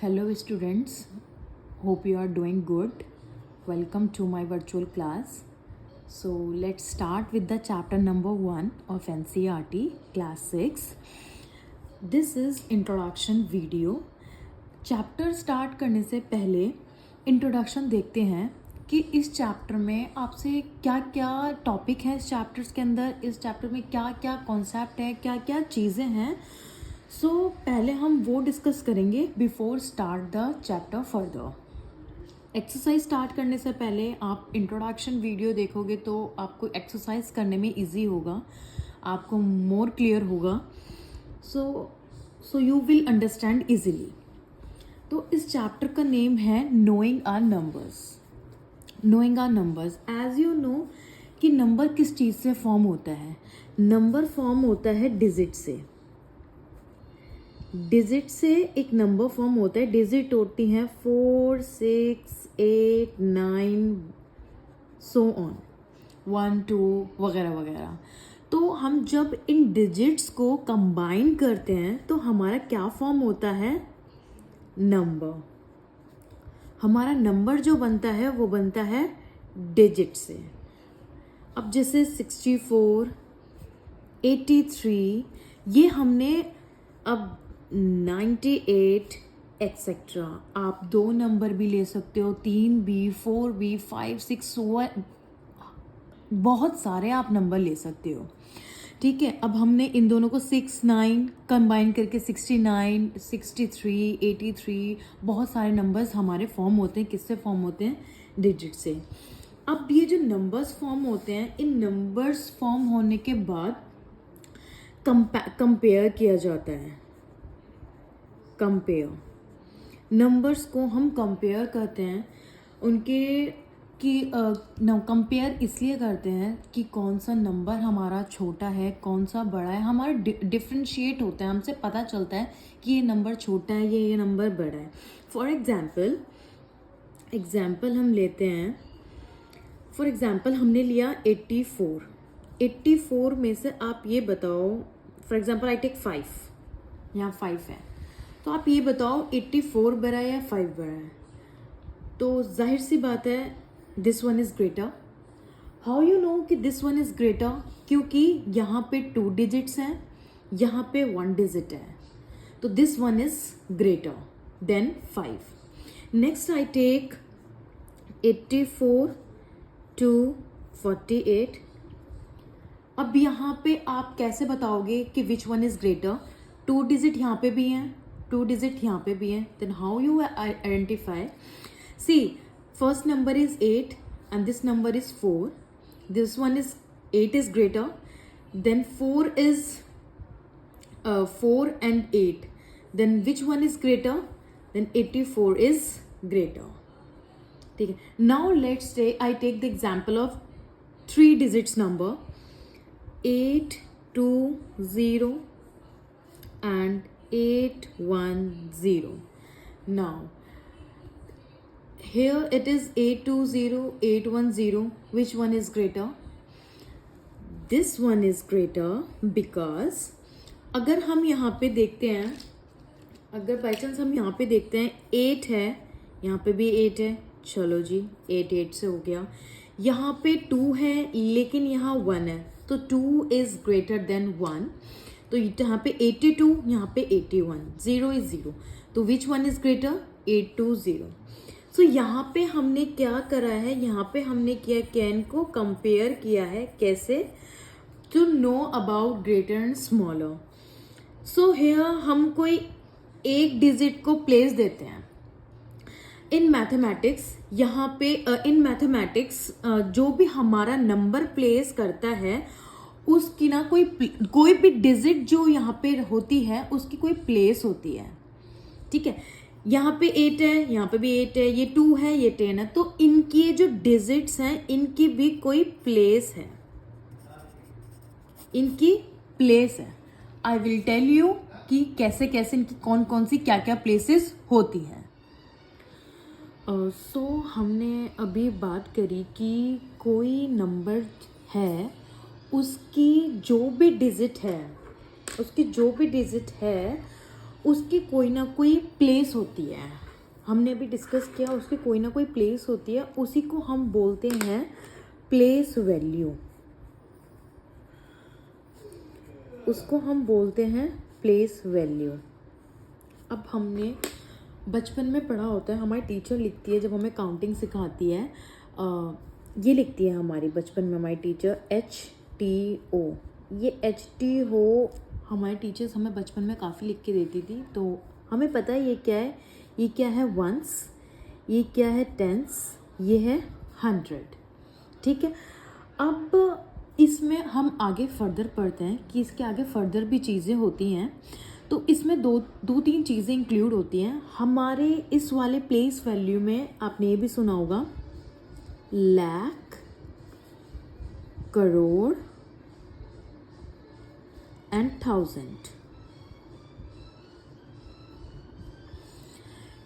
Hello students, hope you are doing good. Welcome to my virtual class. So let's start with the chapter number 1 of NCERT class 6. This is introduction video. Chapter start करने से पहले introduction देखते हैं कि इस chapter में आपसे क्या क्या टॉपिक हैं इस चैप्टर्स के अंदर, इस चैप्टर में क्या क्या कॉन्सेप्ट है, क्या क्या चीज़ें हैं. सो पहले हम वो डिस्कस करेंगे before start the chapter further. Exercise start करने से पहले आप इंट्रोडक्शन वीडियो देखोगे तो आपको एक्सरसाइज करने में इजी होगा, आपको मोर क्लियर होगा. So you will understand easily. तो इस चैप्टर का नेम है knowing our numbers. Knowing our numbers, as you know कि नंबर किस चीज़ से फॉर्म होता है. नंबर फॉर्म होता है डिजिट से. डिजिट से एक नंबर फॉर्म होता है. डिजिट होती हैं 4, 6, 8, 9 सो ऑन, 1, 2 वगैरह वगैरह. तो हम जब इन डिजिट्स को कंबाइन करते हैं तो हमारा क्या फॉर्म होता है, नंबर. हमारा नंबर जो बनता है वो बनता है डिजिट से. अब जैसे 64, 83 ये हमने, अब 98 एक्सेट्रा. आप 2 नंबर भी ले सकते हो, 3 भी, 4 भी, 5, 6, बहुत सारे आप नंबर ले सकते हो. ठीक है. अब हमने इन दोनों को 6, 9 कंबाइन करके 69, 63, 83 बहुत सारे नंबर्स हमारे फॉर्म होते हैं. किससे फॉर्म होते हैं, डिजिट से. अब ये जो नंबर्स फॉर्म होते हैं, इन नंबर्स फॉर्म होने के बाद कंपेयर किया जाता है. कंपेयर, नंबर्स को हम कंपेयर करते हैं उनके कि कंपेयर इसलिए करते हैं कि कौन सा नंबर हमारा छोटा है, कौन सा बड़ा है. हमारा डिफ्रेंशिएट होता है, हमसे पता चलता है कि ये नंबर छोटा है, ये नंबर बड़ा है. फॉर एग्जाम्पल हम लेते हैं. फॉर एग्जाम्पल हमने लिया 84. 84 में से आप ये बताओ, फॉर एग्जाम्पल आई टेक 5, यहाँ 5 है, तो आप ये बताओ 84 बड़ा है या 5 बड़ा है. तो जाहिर सी बात है this one is greater. How you know कि दिस वन इज़ ग्रेटर, क्योंकि यहाँ पे 2 डिजिट्स हैं, यहाँ पे 1 डिजिट है. तो this one is greater than 5. Next I take 84 to 48. अब यहाँ पे आप कैसे बताओगे कि which one is greater. 2 digit यहाँ पे भी हैं, 2 डिजिट यहाँ पे भी हैं. Then how you identify. See, first number is 8 and this number is 4. This one is 8 is greater. Then 4 is 4 and 8. Then which one is greater? Then 84 is greater. ठीक है. Now let's say I take the example of 3 digits number 820 and 810. Now here it is 820, 810. Which one is greater? This one is greater because अगर हम यहाँ पे देखते हैं, अगर by chance हम यहाँ पे देखते हैं 8 है, यहाँ पे भी 8 है, चलो जी 8 8 से हो गया. यहाँ पे 2 है लेकिन यहाँ 1 है, तो 2 इज ग्रेटर देन 1. तो यहाँ पे 82, यहाँ पे 81, 0 इज 0. तो विच वन इज ग्रेटर, 820. सो यहाँ पे हमने क्या करा है, यहाँ पे हमने किया कैन को कंपेयर किया है. कैसे, to know about greater and smaller. So here हम कोई एक डिजिट को प्लेस देते हैं. इन मैथमेटिक्स यहाँ पे इन मैथमेटिक्स जो भी हमारा नंबर प्लेस करता है उसकी ना कोई भी डिजिट जो यहाँ पे होती है उसकी कोई प्लेस होती है. ठीक है. यहाँ पे 8 है, यहाँ पे भी 8 है, ये 2 है, ये 10 है. तो इनकी जो डिजिट्स हैं इनकी भी कोई प्लेस है, इनकी प्लेस है. आई विल टेल यू कि कैसे कैसे इनकी कौन कौन सी क्या क्या प्लेसेस होती हैं. सो हमने अभी बात करी कि कोई नंबर है, उसकी जो भी डिजिट है उसकी कोई ना कोई प्लेस होती है, हमने अभी डिस्कस किया, उसकी कोई ना कोई प्लेस होती है, उसी को हम बोलते हैं प्लेस वैल्यू, उसको हम बोलते हैं प्लेस वैल्यू। अब हमने बचपन में पढ़ा होता है, हमारी टीचर लिखती है जब हमें काउंटिंग सिखाती है, ये लिखती है हमारी बचपन में हमारी टीचर HTO। ये HTO हमारे टीचर्स हमें बचपन में काफ़ी लिख के देती थी, तो हमें पता है ये क्या है। ये क्या है? वंस, ये क्या है? टेंस, ये है 100। ठीक है, अब इसमें हम आगे फर्दर पढ़ते हैं कि इसके आगे फर्दर भी चीज़ें होती हैं। तो इसमें दो तीन चीज़ें इंक्लूड होती हैं हमारे इस वाले प्लेस वैल्यू में। आपने ये भी सुना होगा लाख, करोड़ एंड 1000।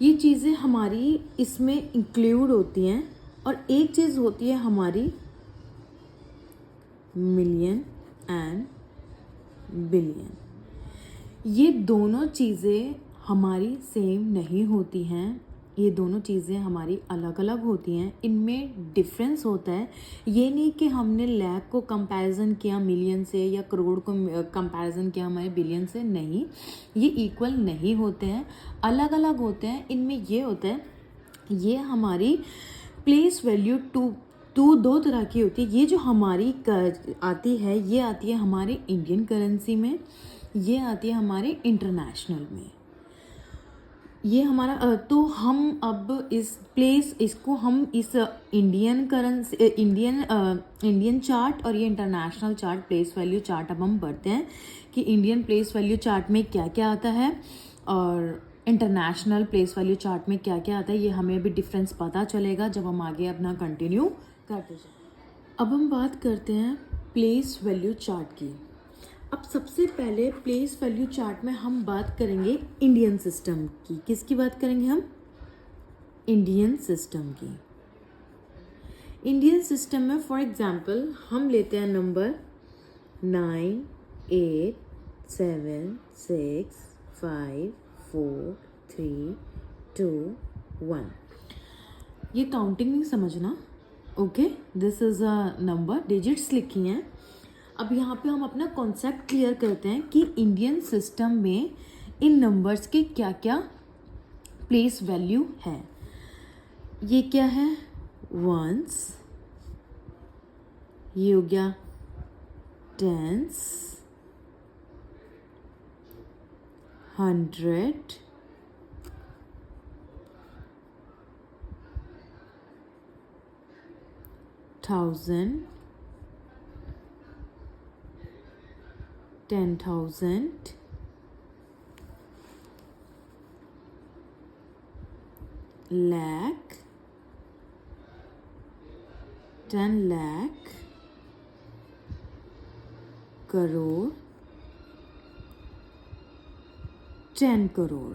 ये चीज़ें हमारी इसमें इंक्लूड होती हैं। और एक चीज़ होती है हमारी मिलियन एंड बिलियन। ये दोनों चीज़ें हमारी सेम नहीं होती हैं, ये दोनों चीज़ें हमारी अलग अलग होती हैं, इनमें डिफरेंस होता है। ये नहीं कि हमने लाख को कंपैरिजन किया मिलियन से या करोड़ को कंपैरिजन किया हमारे बिलियन से, नहीं, ये इक्वल नहीं होते हैं, अलग अलग होते हैं। इनमें ये होता है, ये हमारी प्लेस वैल्यू दो तरह की होती है। ये जो हमारी आती है, ये आती है हमारे इंडियन करेंसी में, ये आती है हमारे इंटरनेशनल में। ये हमारा तो हम अब इसको हम इस इंडियन करेंसी, इंडियन चार्ट और ये international chart, place value chart अब हम पढ़ते हैं कि इंडियन प्लेस वैल्यू चार्ट में क्या क्या आता है और इंटरनेशनल प्लेस वैल्यू चार्ट में क्या क्या आता है। ये हमें अभी डिफरेंस पता चलेगा जब हम आगे अपना कंटिन्यू करते जाएं। अब हम बात करते हैं प्लेस वैल्यू चार्ट की। अब सबसे पहले प्लेस वैल्यू चार्ट में हम बात करेंगे इंडियन सिस्टम की। किसकी बात करेंगे हम? इंडियन सिस्टम की। इंडियन सिस्टम में फॉर एग्जांपल हम लेते हैं नंबर 9, 8, 7, 6, 5, 4, 3, 2, 1। ये काउंटिंग नहीं समझना, okay, this is a number, digits लिखी हैं। अब यहाँ पे हम अपना कॉन्सेप्ट क्लियर करते हैं कि इंडियन सिस्टम में इन नंबर्स के क्या क्या प्लेस वैल्यू है। ये क्या है? वंस, ये हो गया tens, 100, 1000, 10,000, lakh, 10 lakh, crore, 10 crore.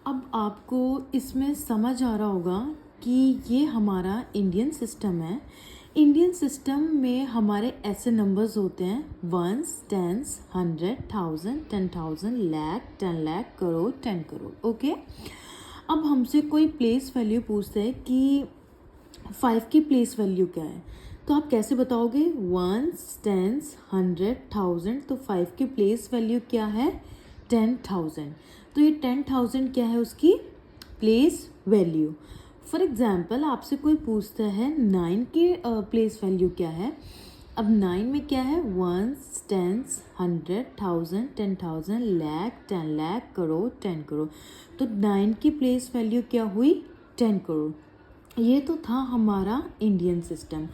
अब आपको इसमें समझ आ रहा होगा कि ये हमारा इंडियन सिस्टम है। इंडियन सिस्टम में हमारे ऐसे नंबर्स होते हैं ones, tens, 100, 1000, 10,000, lakh, 10 lakh, crore, 10 crore, okay. अब हमसे कोई प्लेस वैल्यू पूछता है कि 5 की प्लेस वैल्यू क्या है, तो आप कैसे बताओगे? वंस, टेंस, 100, 1000, तो 5 की प्लेस वैल्यू क्या है? 10,000। तो ये 10,000 क्या है उसकी प्लेस वैल्यू। फॉर एग्जाम्पल आपसे कोई पूछता है 9 की प्लेस वैल्यू क्या है। अब 9 में क्या है? Ones, tens, 100, 1000, 10,000, lakh, 10 lakh, crore, 10 crore. तो 9 की प्लेस वैल्यू क्या हुई? 10 करोड़। ये तो था हमारा इंडियन सिस्टम।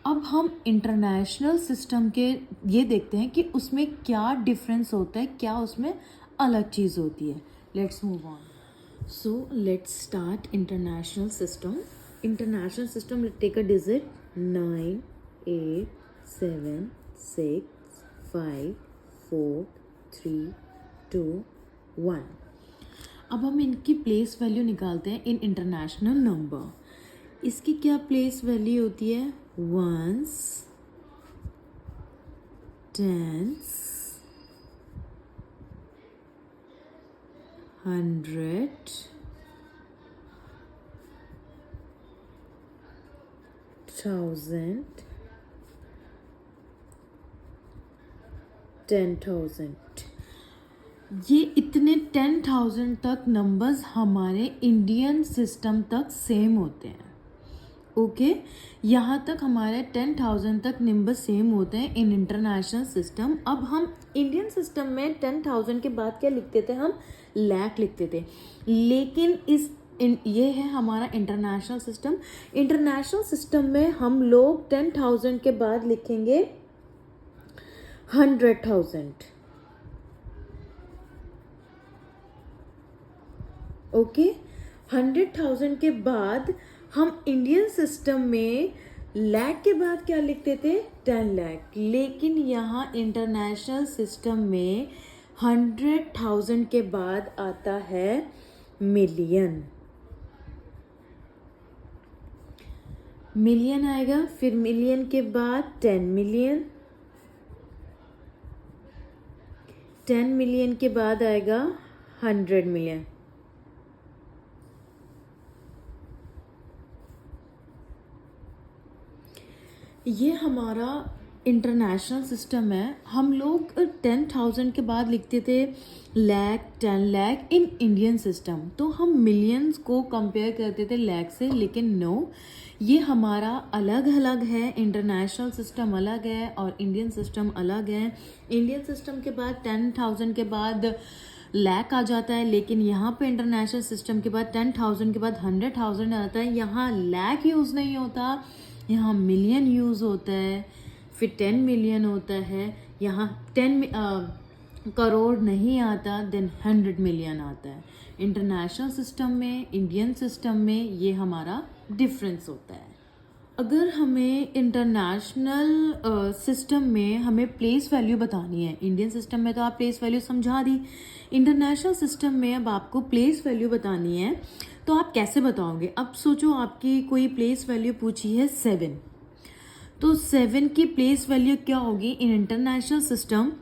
अब हम इंटरनेशनल सिस्टम के ये देखते हैं कि उसमें क्या डिफरेंस होता है, क्या उसमें अलग चीज़ होती है। Let's move on. So let's start international system. International system, let's take a digit 9, 8, 7, 6, 5, 4, 3, 2, 1। अब हम इनकी प्लेस वैल्यू निकालते हैं इन इंटरनेशनल नंबर। इसकी क्या प्लेस वैल्यू होती है? Ones, tens, 100, 1000, 10,000। ये इतने 10,000 तक नंबर्स हमारे इंडियन सिस्टम तक सेम होते हैं। ओके, यहाँ तक हमारे 10,000 तक नंबर सेम होते हैं इन इंटरनेशनल सिस्टम। अब हम इंडियन सिस्टम में 10,000 के बाद क्या लिखते थे, हम लाख लिखते थे। लेकिन ये है हमारा इंटरनेशनल सिस्टम। इंटरनेशनल सिस्टम में हम लोग 10,000 के बाद लिखेंगे 100,000। ओके, 100,000 के बाद हम इंडियन सिस्टम में लाख के बाद क्या लिखते थे, 10 लाख। लेकिन यहाँ इंटरनेशनल सिस्टम में 100,000 के बाद आता है मिलियन। मिलियन आएगा, फिर मिलियन के बाद 10 मिलियन, 10 मिलियन के बाद आएगा 100 मिलियन। ये हमारा इंटरनेशनल सिस्टम है। हम लोग 10,000 के बाद लिखते थे lakh, 10 lakh in Indian system. तो हम मिलियंस को कंपेयर करते थे लाख से, लेकिन नो, ये हमारा अलग अलग है। इंटरनेशनल सिस्टम अलग है और इंडियन सिस्टम अलग है। इंडियन सिस्टम के बाद 10,000 के बाद लाख आ जाता है, लेकिन यहाँ पे इंटरनेशनल सिस्टम के बाद 10,000 के बाद 100,000 आता है। यहाँ लाख यूज़ नहीं होता, यहाँ मिलियन यूज़ होता है, फिर 10 मिलियन होता है। यहाँ 10 करोड़ नहीं आता, देन 100 मिलियन आता है। इंटरनेशनल सिस्टम में, इंडियन सिस्टम में ये हमारा डिफरेंस होता है। अगर हमें इंटरनेशनल सिस्टम में हमें प्लेस वैल्यू बतानी है, इंडियन सिस्टम में तो आप प्लेस वैल्यू समझा दी, इंटरनेशनल सिस्टम में अब आपको प्लेस वैल्यू बतानी है, तो आप कैसे बताओगे। अब सोचो आपकी कोई प्लेस वैल्यू पूछी है 7, तो 7 की प्लेस वैल्यू क्या होगी in international system,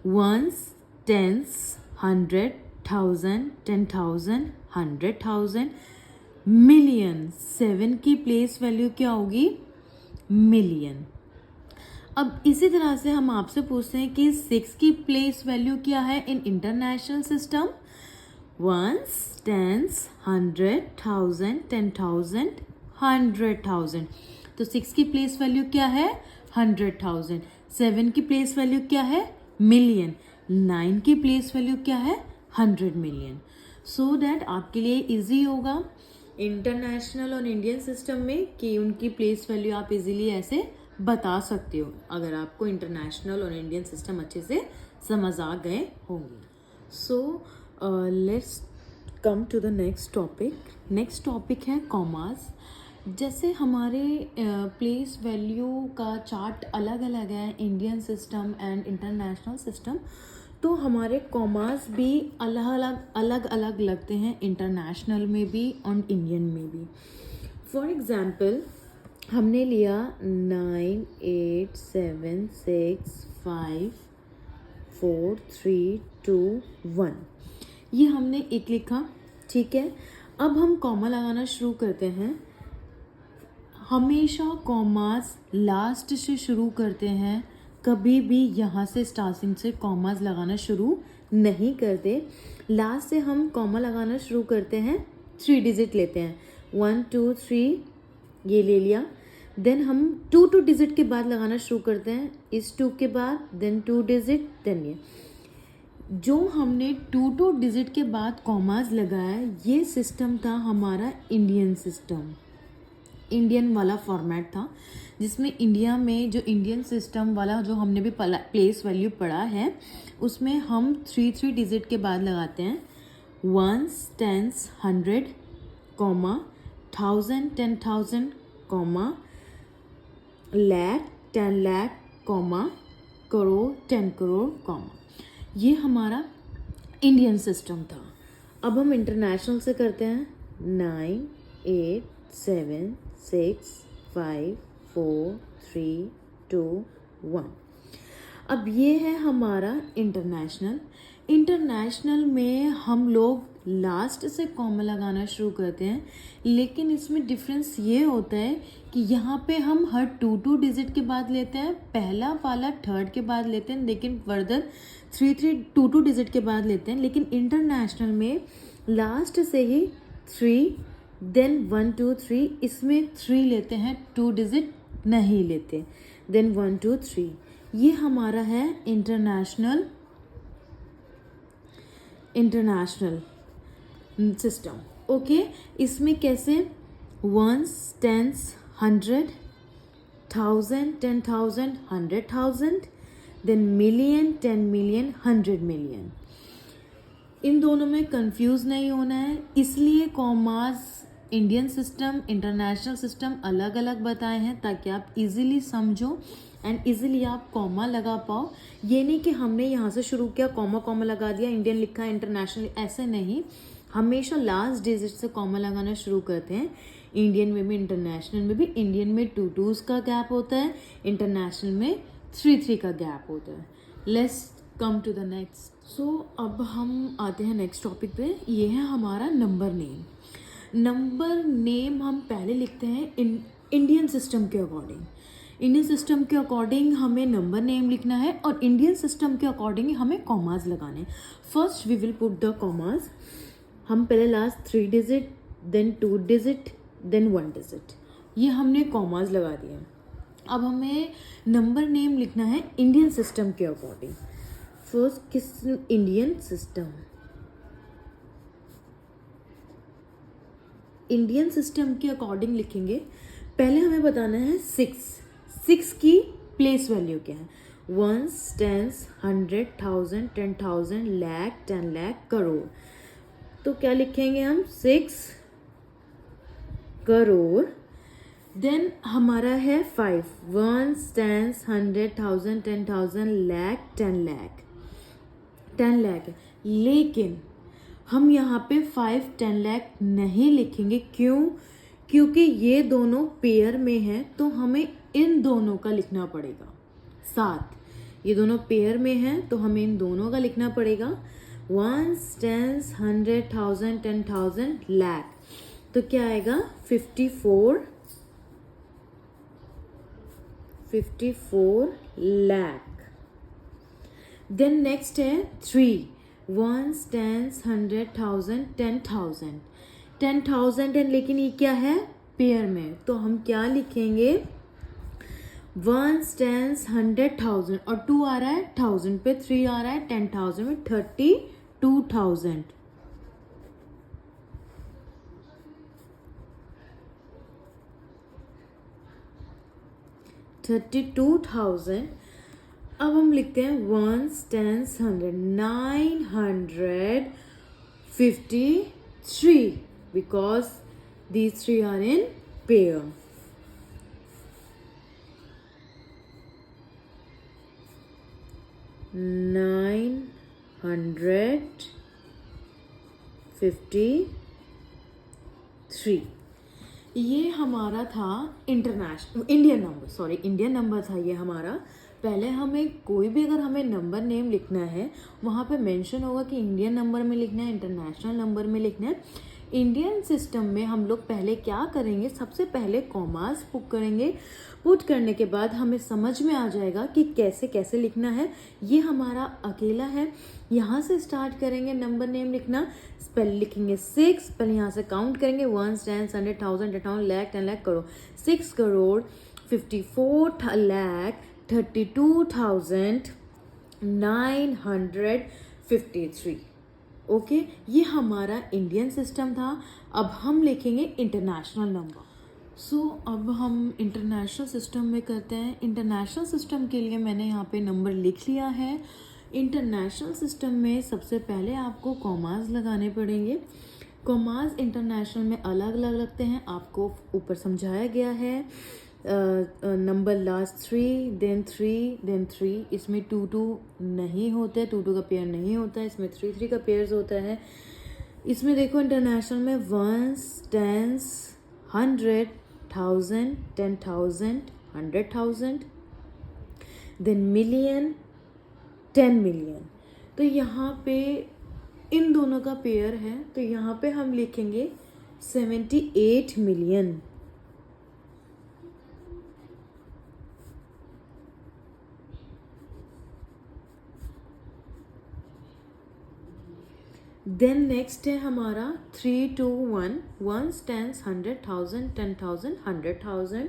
1s, 10s, 100, 1000, 10,000, 100,000, million. 7 की प्लेस वैल्यू क्या होगी, मिलियन। अब इसी तरह से हम आपसे पूछते हैं कि 6 की प्लेस वैल्यू क्या है in international system, 1s, 10s, 100, 1000, 10,000, 100,000। तो 6 की प्लेस वैल्यू क्या है, 100,000। 7 की प्लेस वैल्यू क्या है, मिलियन। 9 की प्लेस वैल्यू क्या है, 100 मिलियन। सो दैट आपके लिए इजी होगा इंटरनेशनल और इंडियन सिस्टम में कि उनकी प्लेस वैल्यू आप इजीली ऐसे बता सकते हो, अगर आपको इंटरनेशनल और इंडियन सिस्टम अच्छे से समझ आ गए होंगे। So let's come to the next topic. Next topic है कॉमास। जैसे हमारे प्लेस वैल्यू का चार्ट अलग अलग है Indian system and international system, तो हमारे कॉमास भी अलग अलग लगते हैं इंटरनेशनल में भी और इंडियन में भी। फॉर एग्जांपल हमने लिया 9, 8, 7, 6, 5, 4, 3, 2, 1, ये हमने एक लिखा, ठीक है। अब हम कॉमा लगाना शुरू करते हैं। हमेशा कॉमास लास्ट से शुरू करते हैं, कभी भी यहाँ से स्टार्टिंग से कॉमास लगाना शुरू नहीं करते। लास्ट से हम कॉमा लगाना शुरू करते हैं, 3 डिजिट लेते हैं, 1, 2, 3, ये ले लिया। देन हम 2 डिजिट के बाद लगाना शुरू करते हैं, इस 2 के बाद, देन 2 डिजिट, देन ये। जो हमने 2 डिजिट के बाद कॉमास लगाया, ये सिस्टम था हमारा इंडियन सिस्टम। इंडियन वाला फॉर्मेट था, जिसमें इंडिया में जो इंडियन सिस्टम वाला जो हमने भी प्लेस वैल्यू पढ़ा है, उसमें हम 3 डिजिट के बाद लगाते हैं, 1s, 10s, 100, comma, 1000, 10,000, comma, lakh, 10 lakh, comma, crore, 10 crore, comma. ये हमारा इंडियन सिस्टम था। अब हम इंटरनेशनल से करते हैं, 9, 8, 7, 6, 5, 4, 3, 2, 1। अब ये है हमारा इंटरनेशनल। इंटरनेशनल में हम लोग लास्ट से कॉमा लगाना शुरू करते हैं, लेकिन इसमें डिफरेंस ये होता है कि यहाँ पे हम हर 2 डिजिट के बाद लेते हैं, पहला वाला थर्ड के बाद लेते हैं, लेकिन फर्दर 2 डिजिट के बाद लेते हैं। लेकिन इंटरनेशनल में लास्ट से ही 3 देन 1 2 3, इसमें 3 लेते हैं, 2 डिजिट नहीं लेते, देन 1 2 3। ये हमारा है इंटरनेशनल सिस्टम। ओके, इसमें कैसे ones, tens, 100, 1000, 10,000, 100,000, then million, 10 million, 100 million. इन दोनों में कंफ्यूज नहीं होना है, इसलिए commas Indian system, international system अलग अलग बताए हैं ताकि आप इजीली समझो एंड इजीली आप कॉमा लगा पाओ। ये नहीं कि हमने यहाँ से शुरू किया, कॉमा कॉमा लगा दिया, इंडियन लिखा है, इंटरनेशनल, ऐसे नहीं। हमेशा लास्ट डिजिट से कॉमा लगाना शुरू करते हैं। इंडियन में भी इंटरनेशनल में भी, इंडियन में 2 2s का गैप होता है, इंटरनेशनल में 3 3 का गैप होता है। Let's come to the next. So अब हम आते हैं नेक्स्ट टॉपिक पे। ये है हमारा नंबर नेम। नंबर नेम हम पहले लिखते हैं इंडियन सिस्टम के अकॉर्डिंग। इंडियन सिस्टम के अकॉर्डिंग हमें नंबर नेम लिखना है और इंडियन सिस्टम के अकॉर्डिंग हमें कॉमास लगाने। First we will put the commas. हम पहले last 3 digit, then 2 digit, then 1 digit, ये हमने कॉमास लगा दिए। अब हमें नंबर नेम लिखना है इंडियन सिस्टम के अकॉर्डिंग। फर्स्ट किस इंडियन सिस्टम, इंडियन सिस्टम के अकॉर्डिंग लिखेंगे। पहले हमें बताना है 6 की प्लेस वैल्यू क्या है। Ones, tens, 100, 1000, 10,000, lakh, 10 lakh, crore. तो क्या लिखेंगे हम 6 करोड़। देन हमारा है 5, वंस, टेंस, 100, 1000, 10,000, लाख, 10 लाख, 10 लाख। लेकिन हम यहाँ पे 5 10 लाख नहीं लिखेंगे। क्यों? क्योंकि ये दोनों पेयर में हैं, तो हमें इन दोनों का लिखना पड़ेगा साथ। ये दोनों पेयर में हैं तो हमें इन दोनों का लिखना पड़ेगा। Ones, tens, 100, 1000, 10,000, lakh. तो क्या आएगा 54 लाख। देन नेक्स्ट है 3, वंस, टेंस, 100, 1000, 10,000, 10,000 है, लेकिन ये क्या है पेयर में, तो हम क्या लिखेंगे वंस, टेंस, 100, 1000 और 2 आ रहा है 1000 पे, 3 आ रहा है 10,000 में, 32,000। 32,000। अब हम लिखते हैं ones, tens, 100, 953 because these 3 are in pair. 953। ये हमारा था इंडियन नंबर था ये हमारा। पहले हमें कोई भी अगर हमें नंबर नेम लिखना है, वहाँ पे मेंशन होगा कि इंडियन नंबर में लिखना है, इंटरनेशनल नंबर में लिखना है। इंडियन सिस्टम में हम लोग पहले क्या करेंगे, सबसे पहले कॉमास पुट करेंगे। पुट करने के बाद हमें समझ में आ जाएगा कि कैसे कैसे लिखना है। ये हमारा अकेला है, यहाँ से स्टार्ट करेंगे नंबर नेम लिखना। पहले लिखेंगे 6, पहले यहाँ से काउंट करेंगे 1, 10, 100, 1000, 10,000, लाख, 10 लाख, करोड़। 6 करोड़ 54 लाख 32,953। ओके, ये हमारा इंडियन सिस्टम था। अब हम लिखेंगे इंटरनेशनल नंबर। सो अब हम इंटरनेशनल सिस्टम में करते हैं। इंटरनेशनल सिस्टम के लिए मैंने यहाँ पे नंबर लिख लिया है। इंटरनेशनल सिस्टम में सबसे पहले आपको कॉमास लगाने पड़ेंगे। कॉमास इंटरनेशनल में अलग अलग लगते हैं, आपको ऊपर समझाया गया है। नंबर लास्ट 3 देन 3, इसमें 2 2 नहीं होते, 2 2 का पेयर नहीं होता है, इसमें 3 3 का पेयर्स होता है। इसमें देखो इंटरनेशनल में ones, tens, 100, 1000, 10,000, 100,000, then million, 10 million. तो यहाँ पे इन दोनों का पेयर है, तो यहाँ पे हम लिखेंगे 78 मिलियन। देन नेक्स्ट है हमारा 3 2 1 1 10 100,000 10,000 100,000।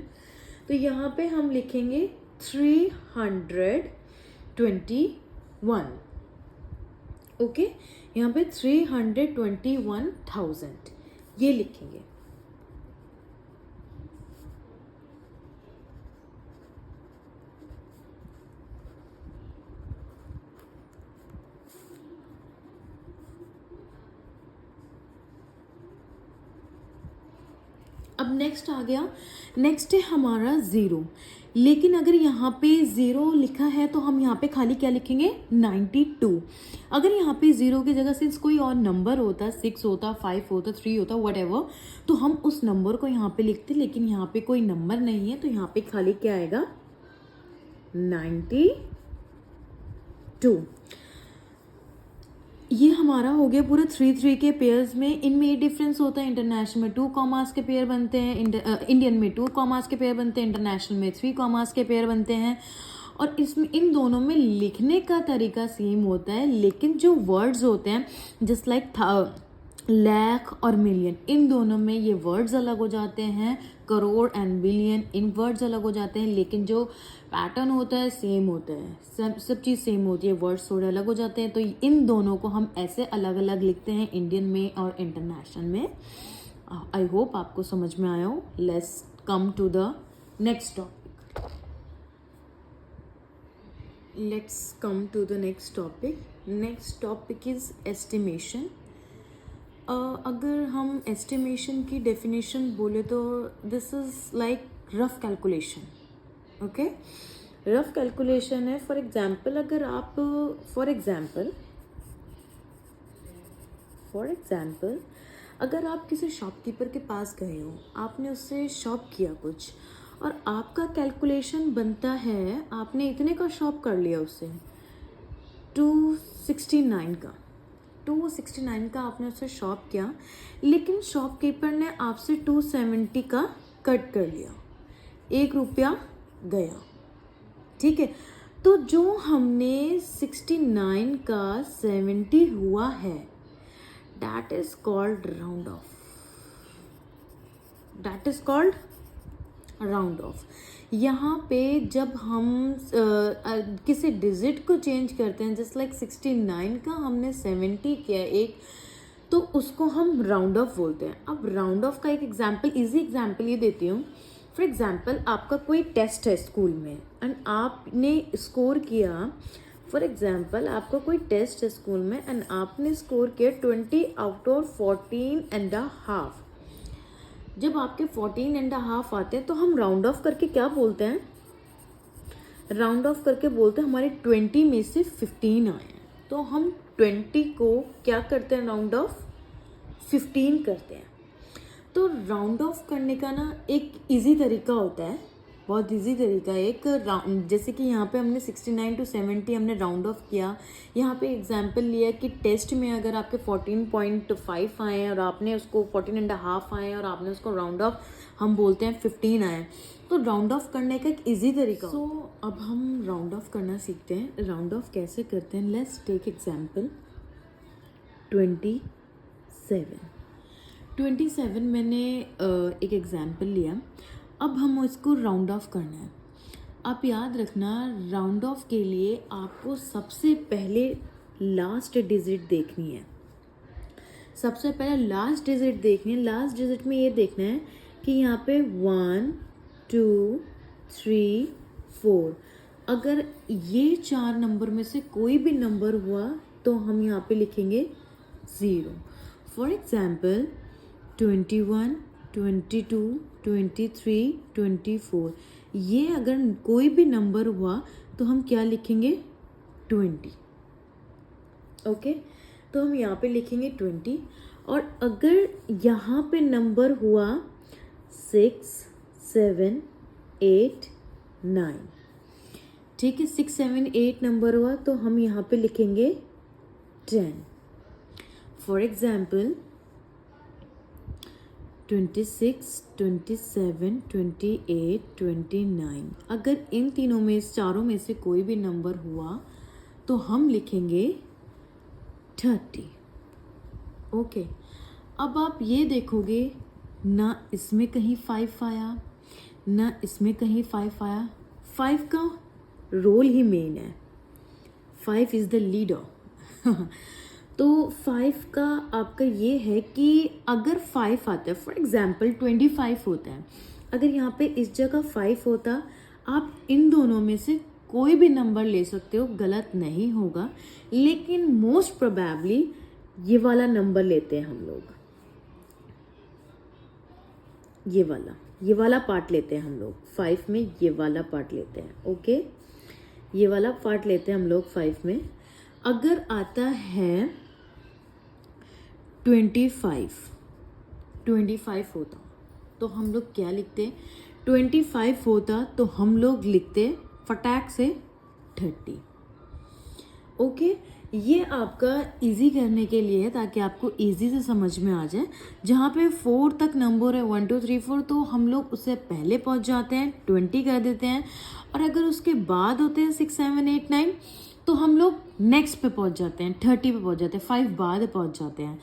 तो यहाँ पे हम लिखेंगे 321। ओके, यहाँ पे 321,000 ये लिखेंगे। अब नेक्स्ट आ गया, नेक्स्ट है हमारा ज़ीरो। लेकिन अगर यहाँ पे ज़ीरो लिखा है तो हम यहाँ पे खाली क्या लिखेंगे, 92। अगर यहाँ पे ज़ीरो की जगह सिंस कोई और नंबर होता, 6 होता, 5 होता, 3 होता, व्हाटएवर, तो हम उस नंबर को यहाँ पे लिखते। लेकिन यहाँ पे कोई नंबर नहीं है, तो यहाँ पे खाली क्या आएगा, 92। ये हमारा हो गया पूरा 3 के पेयर्स में। इनमें ये डिफरेंस होता है, इंटरनेशनल में 2 कॉमास के पेयर बनते हैं, इंडियन में 2 कॉमास के पेयर बनते हैं, इंटरनेशनल में 3 कॉमास के पेयर बनते हैं। और इसमें इन दोनों में लिखने का तरीका सेम होता है, लेकिन जो वर्ड्स होते हैं जस्ट लाइक लाख और मिलियन, इन दोनों में ये वर्ड्स अलग हो जाते हैं। Crore and billion, in words अलग हो जाते हैं, लेकिन जो पैटर्न होता है सेम होता है, सब चीज़ सेम होती है, वर्ड्स थोड़े अलग हो जाते हैं। तो इन दोनों को हम ऐसे अलग अलग लिखते हैं, इंडियन में और इंटरनेशनल में। आई होप आपको समझ में आया हो। Let's come to the next topic. Next topic is estimation. अगर हम एस्टिमेशन की डेफिनेशन बोले तो this is like rough calculation. Okay, rough calculation है। फॉर एग्जांपल अगर आप अगर आप किसी शॉपकीपर के पास गए हो, आपने उससे शॉप किया कुछ, और आपका कैलकुलेशन बनता है, आपने इतने का शॉप कर लिया उससे, 269 का आपने उससे शॉप किया, लेकिन शॉपकीपर ने आपसे 270 का कट कर लिया, 1 रुपया गया। ठीक है, तो जो हमने 69 का 70 हुआ है, that is called round of. यहाँ पे जब हम किसी डिजिट को चेंज करते हैं, जस्ट लाइक 69 का हमने 70 किया एक, तो उसको हम राउंड ऑफ बोलते हैं। अब राउंड ऑफ का एक एग्जांपल, इजी एग्जांपल ये देती हूँ। फॉर एग्जांपल आपका कोई टेस्ट है स्कूल में एंड आपने स्कोर किया, फॉर एग्जांपल आपका कोई टेस्ट है स्कूल में एंड आपने स्कोर किया 20 आउट ऑफ 14.5। जब आपके 14.5 आते हैं तो हम राउंड ऑफ करके क्या बोलते हैं, हमारे 20 में से 15 आए हैं, तो हम 20 को क्या करते हैं, राउंड ऑफ 15 करते हैं। तो राउंड ऑफ करने का ना एक इजी तरीका होता है, बहुत इजी तरीका है एक राउंड। जैसे कि यहाँ पे हमने 69 to 70 हमने राउंड ऑफ किया। यहाँ पे एग्जांपल लिया कि टेस्ट में अगर आपके 14.5 आए हैं और आपने उसको 14.5 आए हैं और आपने उसको राउंड ऑफ, हम बोलते हैं 15 आए, तो राउंड ऑफ करने का एक इजी तरीका। सो अब हम राउंड ऑफ करना सीखते हैं। राउंड ऑफ कैसे करते हैं, लेट्स टेक एग्जाम्पल 27 मैंने एक एग्जाम्पल लिया। अब हम इसको राउंड ऑफ करना है। आप याद रखना, राउंड ऑफ के लिए आपको सबसे पहले लास्ट डिजिट देखनी है। सबसे पहले लास्ट डिजिट देखनी है। लास्ट डिजिट में ये देखना है कि यहाँ पे 1 2 3 4, अगर ये 4 नंबर में से कोई भी नंबर हुआ तो हम यहाँ पे लिखेंगे 0। फॉर एग्जाम्पल 21 22 23 24, ये अगर कोई भी नंबर हुआ तो हम क्या लिखेंगे, 20। ओके, तो हम यहाँ पे लिखेंगे 20। और अगर यहाँ पे नंबर हुआ 6 7 8 9, ठीक है, 6 7 8 नंबर हुआ तो हम यहाँ पे लिखेंगे 10। फॉर एग्जाम्पल 26, 27, 28, 29, अगर इन तीनों में चारों में से कोई भी नंबर हुआ तो हम लिखेंगे 30। ओके, अब आप ये देखोगे ना इसमें कहीं 5 आया ना इसमें कहीं 5 आया। 5 का रोल ही मेन है, 5 इज़ द लीडर। तो 5 का आपका ये है कि अगर 5 आता है, फॉर एग्जाम्पल 25 होता है, अगर यहाँ पे इस जगह 5 होता, आप इन दोनों में से कोई भी नंबर ले सकते हो, गलत नहीं होगा, लेकिन मोस्ट प्रोबेबली ये वाला नंबर लेते हैं हम लोग, ये वाला पार्ट लेते हैं हम लोग 5 में, ये वाला पार्ट लेते हैं। ओके, ये वाला पार्ट लेते हैं हम लोग 5 में। अगर आता है 25 होता तो हम लोग क्या लिखते? 25 होता तो हम लोग लिखते फटाक से 30। ओके, ये आपका इजी करने के लिए है ताकि आपको इजी से समझ में आ जाए। जहाँ पे 4 तक नंबर है 1 2 3 4, तो हम लोग उससे पहले पहुँच जाते हैं, 20 कर देते हैं। और अगर उसके बाद होते हैं 6 7 8 9, तो हम लोग नेक्स्ट पे पहुँच जाते हैं, 30 पे पहुँच जाते हैं, 5 बाद पहुँच जाते हैं।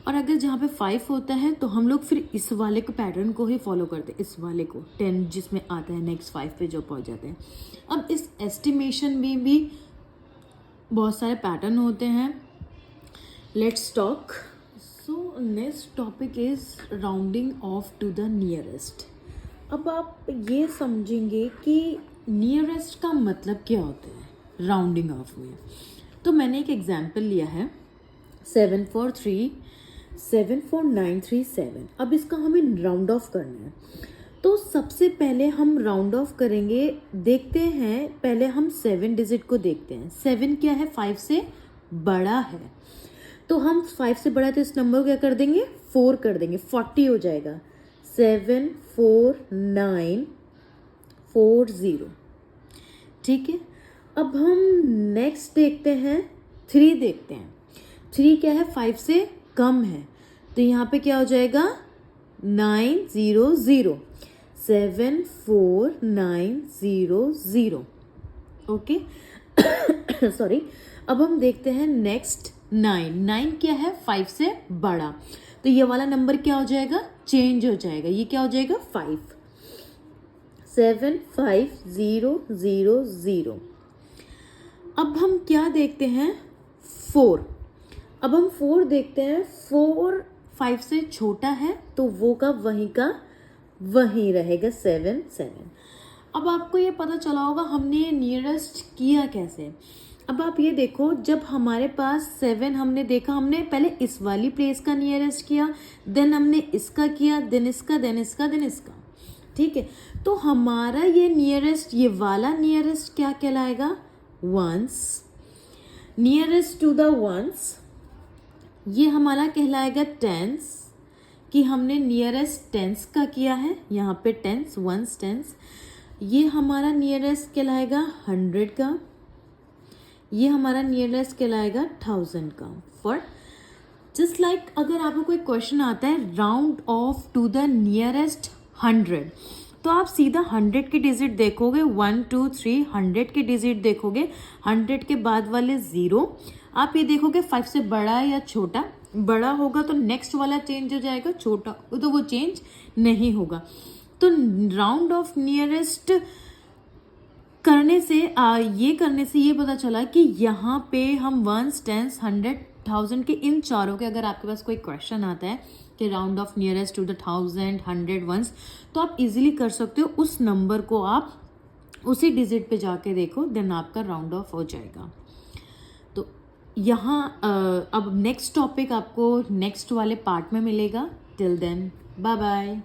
और अगर जहाँ पे 5 होता है तो हम लोग फिर इस वाले को पैटर्न को ही फॉलो करते हैं, इस वाले को 10 जिसमें आता है नेक्स्ट 5 पे जो पहुँच जाते हैं। अब इस एस्टिमेशन में भी बहुत सारे पैटर्न होते हैं। Let's talk. So next topic is rounding off to the nearest. अब आप ये समझेंगे कि नियरेस्ट का मतलब क्या होता है राउंडिंग ऑफ में। तो मैंने एक एग्जांपल लिया है 743,74937। अब इसका हमें राउंड ऑफ करना है, तो सबसे पहले हम राउंड ऑफ करेंगे। देखते हैं, पहले हम 7 डिजिट को देखते हैं। 7 क्या है? 5 से बड़ा है, तो हम 5 से बड़ा है तो इस नंबर को क्या कर देंगे? 4 कर देंगे, 40 हो जाएगा। 74940, ठीक है। अब हम नेक्स्ट देखते हैं, 3 देखते हैं। 3 क्या है? 5 से कम है, तो यहाँ पे क्या हो जाएगा? 900, 74900। Okay, sorry. अब हम देखते हैं नेक्स्ट 9 क्या है? 5 से बड़ा, तो ये वाला नंबर क्या हो जाएगा? चेंज हो जाएगा, ये क्या हो जाएगा? 5, 75000। अब हम क्या देखते हैं? 4। अब हम 4 देखते हैं। 4 5 से छोटा है, तो वो का वहीं रहेगा 7 7। अब आपको ये पता चला होगा हमने नियरेस्ट किया कैसे। अब आप ये देखो, जब हमारे पास 7 हमने देखा, हमने पहले इस वाली प्लेस का नियरेस्ट किया, देन हमने इसका किया, देन इसका, देन इसका, देन इसका, ठीक है। तो हमारा ये नियरेस्ट, ये वाला नियरेस्ट क्या कहलाएगा? Ones. Nearest to the ones ये हमारा कहलाएगा टेंस, कि हमने नियरेस्ट टेंस का किया है, यहाँ पे टेंस, वंस टेंस। ये हमारा नियरेस्ट कहलाएगा 100 का, ये हमारा नियरेस्ट कहलाएगा 1000 का। फॉर जस्ट लाइक अगर आपको कोई क्वेश्चन आता है round off to the nearest 100, तो आप सीधा 100 के डिजिट देखोगे, 1 2 3, 100 के डिजिट देखोगे, 100 के बाद वाले 0। आप ये देखोगे 5 से बड़ा है या छोटा। बड़ा होगा तो नेक्स्ट वाला चेंज हो जाएगा, छोटा तो वो चेंज नहीं होगा। तो राउंड ऑफ नियरेस्ट करने से ये पता चला कि यहाँ पे हम 1 10 100 1000 के इन चारों के, अगर आपके पास कोई क्वेश्चन आता है कि round off nearest to the 1000 100 ones, तो आप इजीली कर सकते हो। उस नंबर को आप उसी डिजिट पे जाके देखो, देन आपका राउंड ऑफ हो जाएगा। तो यहाँ अब नेक्स्ट टॉपिक आपको नेक्स्ट वाले पार्ट में मिलेगा। Till then bye bye.